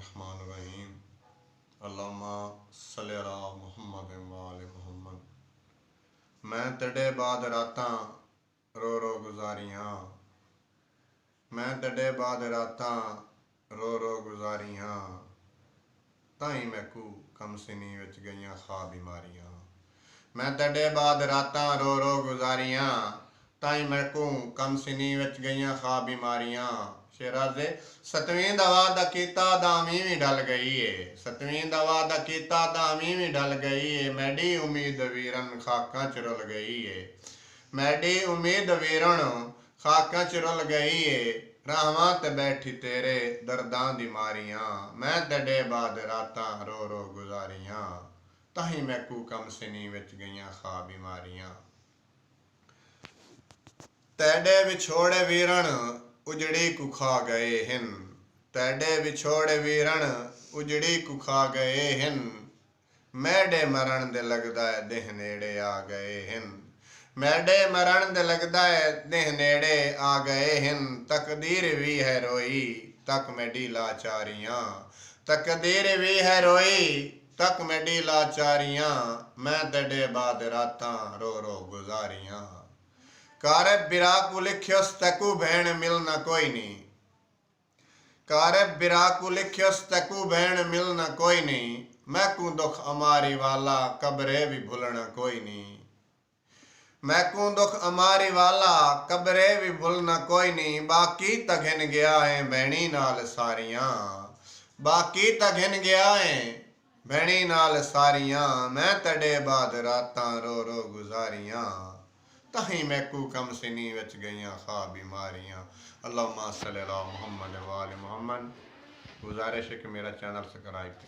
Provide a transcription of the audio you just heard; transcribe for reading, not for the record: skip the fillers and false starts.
बिस्मिल्लाहिर्रहमानिर्रहीम। अल्लाहुम्मा सल्लि अला मुहम्मद व आले मुहम्मद। मैं तेरे बाद रातां रो रो गुजारियां, मैं तेरे बाद रातां रो रो गुजारियां, ताई मैकू कम सिनी विच गईयां खा बीमारियां। मैं तेरे बाद रातां रो रो गुजारियां, ताई मैकू कम सिनी विच गईयां खा बीमारियां। शेरा से सतवीं दवा दा कीता दामी भी डल गई है, सतवीं दवा दा कीता दामी भी डल गई है। मैडी उम्मीद वीरन खाकां च रुल गई है, मैडी उम्मीद वीरन खाकां च रुल गई है। रावां ते बैठी तेरे दर्दां दी मारियां, मैं तेरे बाद रातां रो रो गुजारियां, ताही मैकू कम सिनी विच गईयां खा बीमारियां। तेरे विछोड़े वीरन उजड़ी कु खा गए हिन, तेरे विछोड़े वीरन उजड़ी कु खा गए हिन। मैडे मरण दे लगदा है देह नेड़े आ गए हिन, मैडे मरण दे लगदा है देह नेड़े आ गए हिन। तकदीर भी है रोई तक मैडी लाचारियां, तकदीर भी है रोई तक मैडी लाचारियां। मैं तेरे बाद रातां रो रो गुजारियां। कार बिरा को लिख्योस तकू भेण मिलना कोई नहीं, कार बिरा को लिख्योस तकू भेण मिलना कोई नहीं। मैकू दुख अमारी वाला कब्रे भी भुलना कोई नहीं, मैकू दुख अमारी वाला कब्रे भी भुलना कोई नहीं। बाकी तघिन गया है भैणी नाल सारियां, बाकी तघिन गया है भैणी नाल सारियां। मैं तेरे बाद रातां रो रो गुजारियां, ताही मैकू कम सिनी विच गईयां खा बीमारियां। अल्लाहुम्मा सल्लि अला मुहम्मद व आले मुहम्मद। गुजारिश है कि मेरा चैनल सब्सक्राइब करें।